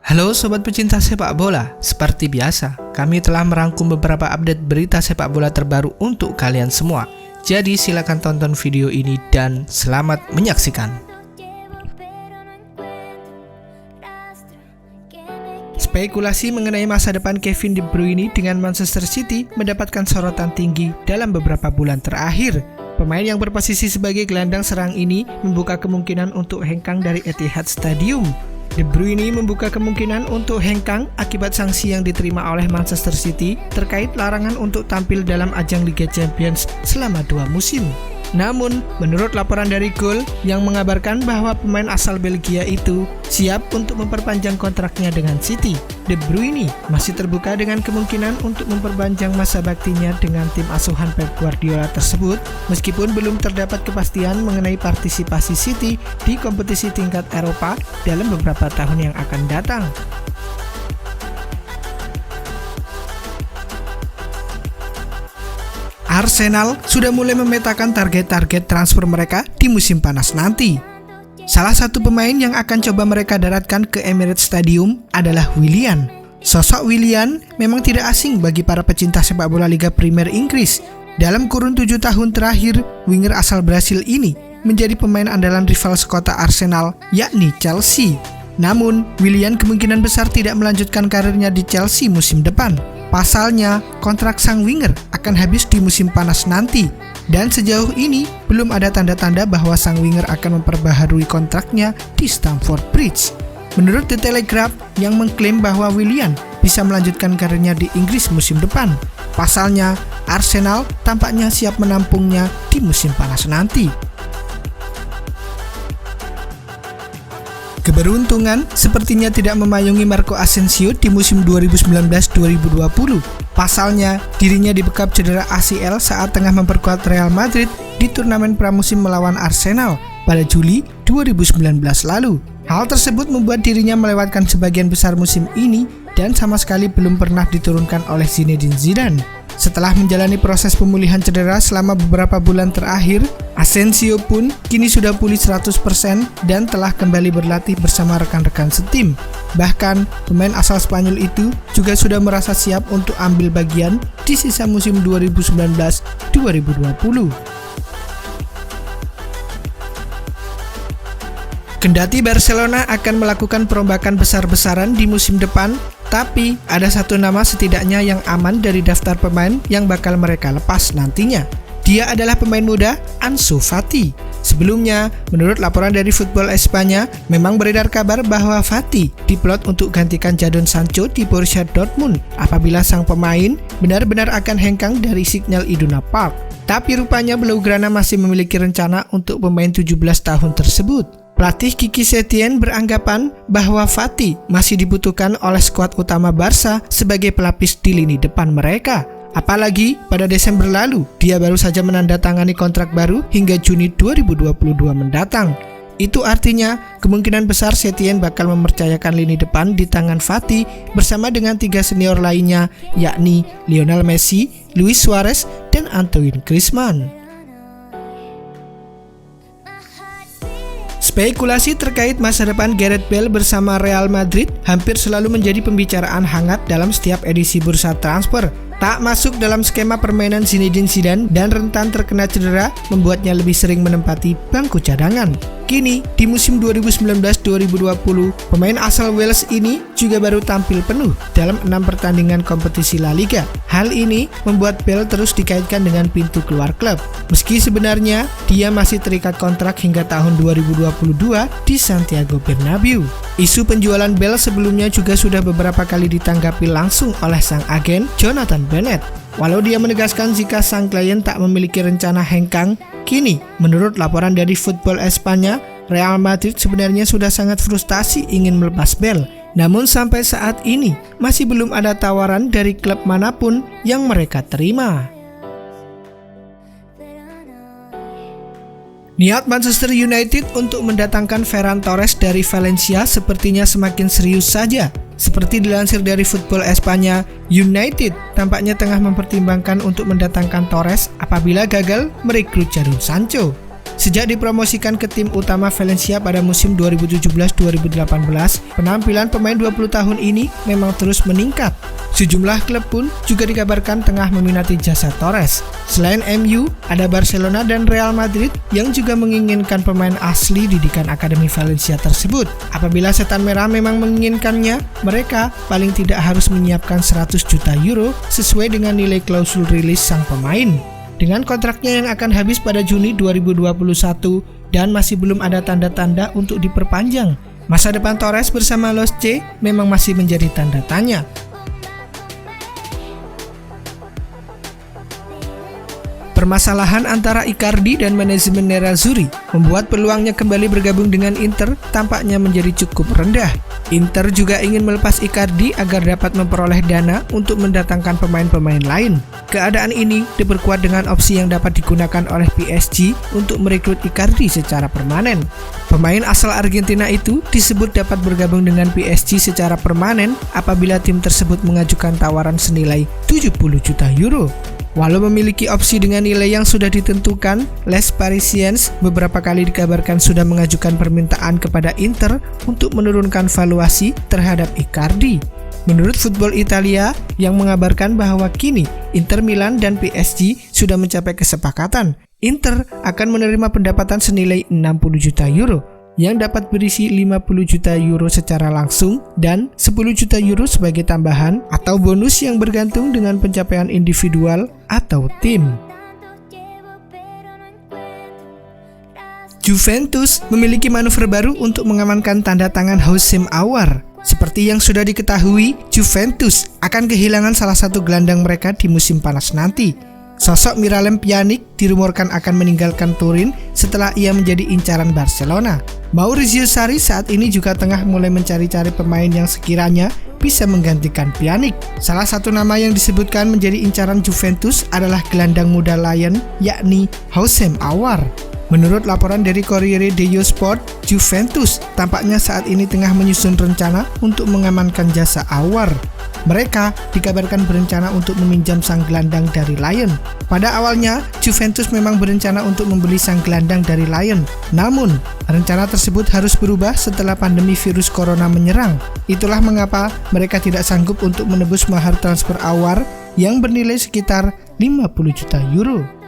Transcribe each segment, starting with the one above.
Halo sobat pecinta sepak bola, seperti biasa, kami telah merangkum beberapa update berita sepak bola terbaru untuk kalian semua. Jadi silakan tonton video ini dan selamat menyaksikan. Spekulasi mengenai masa depan Kevin De Bruyne dengan Manchester City mendapatkan sorotan tinggi dalam beberapa bulan terakhir. Pemain yang berposisi sebagai gelandang serang ini membuka kemungkinan untuk hengkang dari Etihad Stadium. De Bruyne membuka kemungkinan untuk hengkang akibat sanksi yang diterima oleh Manchester City terkait larangan untuk tampil dalam ajang Liga Champions selama 2 musim. Namun, menurut laporan dari Goal yang mengabarkan bahwa pemain asal Belgia itu siap untuk memperpanjang kontraknya dengan City, De Bruyne masih terbuka dengan kemungkinan untuk memperpanjang masa baktinya dengan tim asuhan Pep Guardiola tersebut, meskipun belum terdapat kepastian mengenai partisipasi City di kompetisi tingkat Eropa dalam beberapa tahun yang akan datang. Arsenal sudah mulai memetakan target-target transfer mereka di musim panas nanti. Salah satu pemain yang akan coba mereka daratkan ke Emirates Stadium adalah Willian. Sosok Willian memang tidak asing bagi para pecinta sepak bola Liga Premier Inggris. Dalam kurun 7 tahun terakhir, winger asal Brasil ini menjadi pemain andalan rival sekota Arsenal, yakni Chelsea. Namun, Willian kemungkinan besar tidak melanjutkan karirnya di Chelsea musim depan. Pasalnya, kontrak sang winger akan habis di musim panas nanti. Dan sejauh ini, belum ada tanda-tanda bahwa sang winger akan memperbaharui kontraknya di Stamford Bridge. Menurut The Telegraph yang mengklaim bahwa Willian bisa melanjutkan karirnya di Inggris musim depan. Pasalnya, Arsenal tampaknya siap menampungnya di musim panas nanti. Keberuntungan sepertinya tidak memayungi Marco Asensio di musim 2019-2020. Pasalnya, dirinya dibekap cedera ACL saat tengah memperkuat Real Madrid di turnamen pramusim melawan Arsenal pada Juli 2019 lalu. Hal tersebut membuat dirinya melewatkan sebagian besar musim ini dan sama sekali belum pernah diturunkan oleh Zinedine Zidane. Setelah menjalani proses pemulihan cedera selama beberapa bulan terakhir, Asensio pun kini sudah pulih 100% dan telah kembali berlatih bersama rekan-rekan setim. Bahkan, pemain asal Spanyol itu juga sudah merasa siap untuk ambil bagian di sisa musim 2019-2020. Kendati Barcelona akan melakukan perombakan besar-besaran di musim depan, tapi ada satu nama setidaknya yang aman dari daftar pemain yang bakal mereka lepas nantinya. Dia adalah pemain muda Ansu Fati. Sebelumnya, menurut laporan dari Football Espanya, memang beredar kabar bahwa Fati diplot untuk gantikan Jadon Sancho di Borussia Dortmund apabila sang pemain benar-benar akan hengkang dari Signal Iduna Park. Tapi rupanya Blaugrana masih memiliki rencana untuk pemain 17 tahun tersebut. Pelatih Quique Setien beranggapan bahwa Fati masih dibutuhkan oleh skuad utama Barca sebagai pelapis di lini depan mereka. Apalagi pada Desember lalu, dia baru saja menandatangani kontrak baru hingga Juni 2022 mendatang. Itu artinya kemungkinan besar Setien bakal mempercayakan lini depan di tangan Fati bersama dengan 3 senior lainnya, yakni Lionel Messi, Luis Suarez, dan Antoine Griezmann. Spekulasi terkait masa depan Gareth Bale bersama Real Madrid hampir selalu menjadi pembicaraan hangat dalam setiap edisi bursa transfer. Tak masuk dalam skema permainan Zinedine Zidane dan rentan terkena cedera membuatnya lebih sering menempati bangku cadangan. Kini, di musim 2019-2020, pemain asal Wales ini juga baru tampil penuh dalam 6 pertandingan kompetisi La Liga. Hal ini membuat Bale terus dikaitkan dengan pintu keluar klub. Meski sebenarnya dia masih terikat kontrak hingga tahun 2022 di Santiago Bernabeu. Isu penjualan Bale sebelumnya juga sudah beberapa kali ditanggapi langsung oleh sang agen Jonathan Bennett. Walau dia menegaskan jika sang klien tak memiliki rencana hengkang, kini menurut laporan dari Football Espanya, Real Madrid sebenarnya sudah sangat frustasi ingin melepas Bale. Namun sampai saat ini masih belum ada tawaran dari klub manapun yang mereka terima. Niat Manchester United untuk mendatangkan Ferran Torres dari Valencia sepertinya semakin serius saja. Seperti dilansir dari Football Espanya, United tampaknya tengah mempertimbangkan untuk mendatangkan Torres apabila gagal merekrut Jadon Sancho. Sejak dipromosikan ke tim utama Valencia pada musim 2017-2018, penampilan pemain 20 tahun ini memang terus meningkat. Sejumlah klub pun juga dikabarkan tengah meminati jasa Torres. Selain MU, ada Barcelona dan Real Madrid yang juga menginginkan pemain asli didikan Akademi Valencia tersebut. Apabila Setan Merah memang menginginkannya, mereka paling tidak harus menyiapkan 100 juta euro sesuai dengan nilai klausul rilis sang pemain. Dengan kontraknya yang akan habis pada Juni 2021 dan masih belum ada tanda-tanda untuk diperpanjang, masa depan Torres bersama Los C memang masih menjadi tanda tanya. Permasalahan antara Icardi dan manajemen Nerazzurri membuat peluangnya kembali bergabung dengan Inter tampaknya menjadi cukup rendah. Inter juga ingin melepas Icardi agar dapat memperoleh dana untuk mendatangkan pemain-pemain lain. Keadaan ini diperkuat dengan opsi yang dapat digunakan oleh PSG untuk merekrut Icardi secara permanen. Pemain asal Argentina itu disebut dapat bergabung dengan PSG secara permanen apabila tim tersebut mengajukan tawaran senilai 70 juta euro. Walau memiliki opsi dengan nilai yang sudah ditentukan, Les Parisiens beberapa kali dikabarkan sudah mengajukan permintaan kepada Inter untuk menurunkan valuasi terhadap Icardi. Menurut Football Italia yang mengabarkan bahwa kini Inter Milan dan PSG sudah mencapai kesepakatan, Inter akan menerima pendapatan senilai 60 juta euro yang dapat berisi 50 juta euro secara langsung dan 10 juta euro sebagai tambahan atau bonus yang bergantung dengan pencapaian individual atau tim. Juventus memiliki manuver baru untuk mengamankan tanda tangan Houssem Aouar. Seperti yang sudah diketahui, Juventus akan kehilangan salah satu gelandang mereka di musim panas nanti. Sosok Miralem Pjanic dirumorkan akan meninggalkan Turin setelah ia menjadi incaran Barcelona. Maurizio Sarri saat ini juga tengah mulai mencari-cari pemain yang sekiranya bisa menggantikan Pjanic. Salah satu nama yang disebutkan menjadi incaran Juventus adalah gelandang muda Lyon, yakni Houssem Aouar. Menurut laporan dari Corriere dello Sport, Juventus tampaknya saat ini tengah menyusun rencana untuk mengamankan jasa Aouar. Mereka dikabarkan berencana untuk meminjam sang gelandang dari Lyon. Pada awalnya, Juventus memang berencana untuk membeli sang gelandang dari Lyon. Namun, rencana tersebut harus berubah setelah pandemi virus corona menyerang. Itulah mengapa mereka tidak sanggup untuk menebus mahar transfer Aouar yang bernilai sekitar 50 juta euro.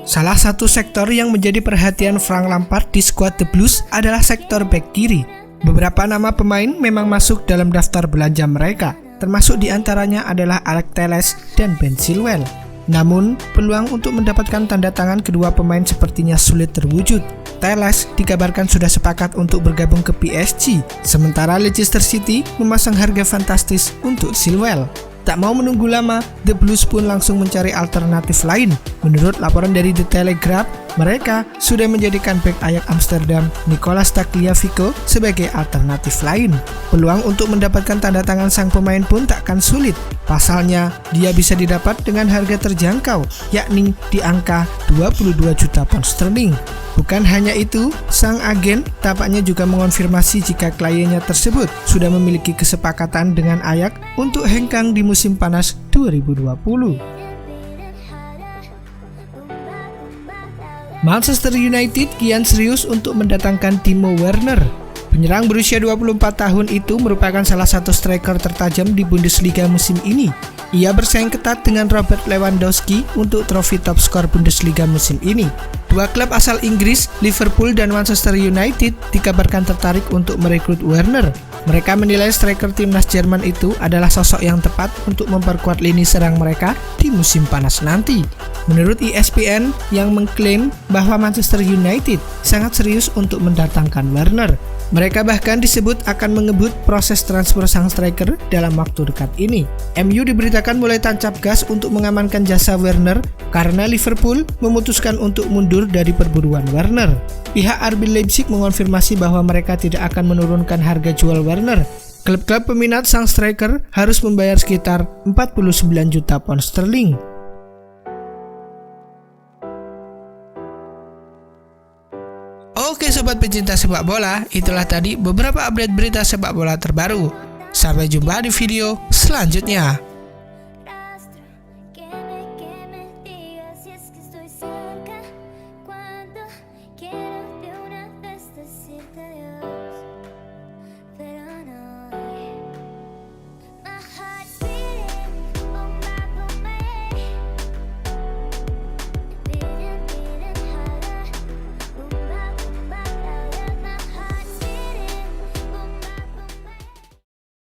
Salah satu sektor yang menjadi perhatian Frank Lampard di skuad The Blues adalah sektor bek kiri. Beberapa nama pemain memang masuk dalam daftar belanja mereka, termasuk diantaranya adalah Alex Telles dan Ben Chilwell. Namun, peluang untuk mendapatkan tanda tangan kedua pemain sepertinya sulit terwujud. Telles dikabarkan sudah sepakat untuk bergabung ke PSG, sementara Leicester City memasang harga fantastis untuk Chilwell. Tak mau menunggu lama, The Blues pun langsung mencari alternatif lain. Menurut laporan dari The Telegraph, mereka sudah menjadikan bek Ajax Amsterdam Nicolas Tagliafico sebagai alternatif lain. Peluang untuk mendapatkan tanda tangan sang pemain pun takkan sulit. Pasalnya, dia bisa didapat dengan harga terjangkau, yakni di angka 22 juta pound sterling. Bukan hanya itu, sang agen tampaknya juga mengonfirmasi jika kliennya tersebut sudah memiliki kesepakatan dengan Ajax untuk hengkang di musim panas 2020. Manchester United kian serius untuk mendatangkan Timo Werner. Penyerang berusia 24 tahun itu merupakan salah satu striker tertajam di Bundesliga musim ini. Ia bersaing ketat dengan Robert Lewandowski untuk trofi top skor Bundesliga musim ini. Dua klub asal Inggris, Liverpool dan Manchester United, dikabarkan tertarik untuk merekrut Werner. Mereka menilai striker timnas Jerman itu adalah sosok yang tepat untuk memperkuat lini serang mereka di musim panas nanti. Menurut ESPN yang mengklaim bahwa Manchester United sangat serius untuk mendatangkan Werner. Mereka bahkan disebut akan mengebut proses transfer sang striker dalam waktu dekat ini. MU diberitakan mulai tancap gas untuk mengamankan jasa Werner karena Liverpool memutuskan untuk mundur dari perburuan Werner. Pihak RB Leipzig mengonfirmasi bahwa mereka tidak akan menurunkan harga jual Werner. Klub-klub peminat sang striker harus membayar sekitar 49 juta pound sterling. Oke sobat pecinta sepak bola, itulah tadi beberapa update berita sepak bola terbaru. Sampai jumpa di video selanjutnya.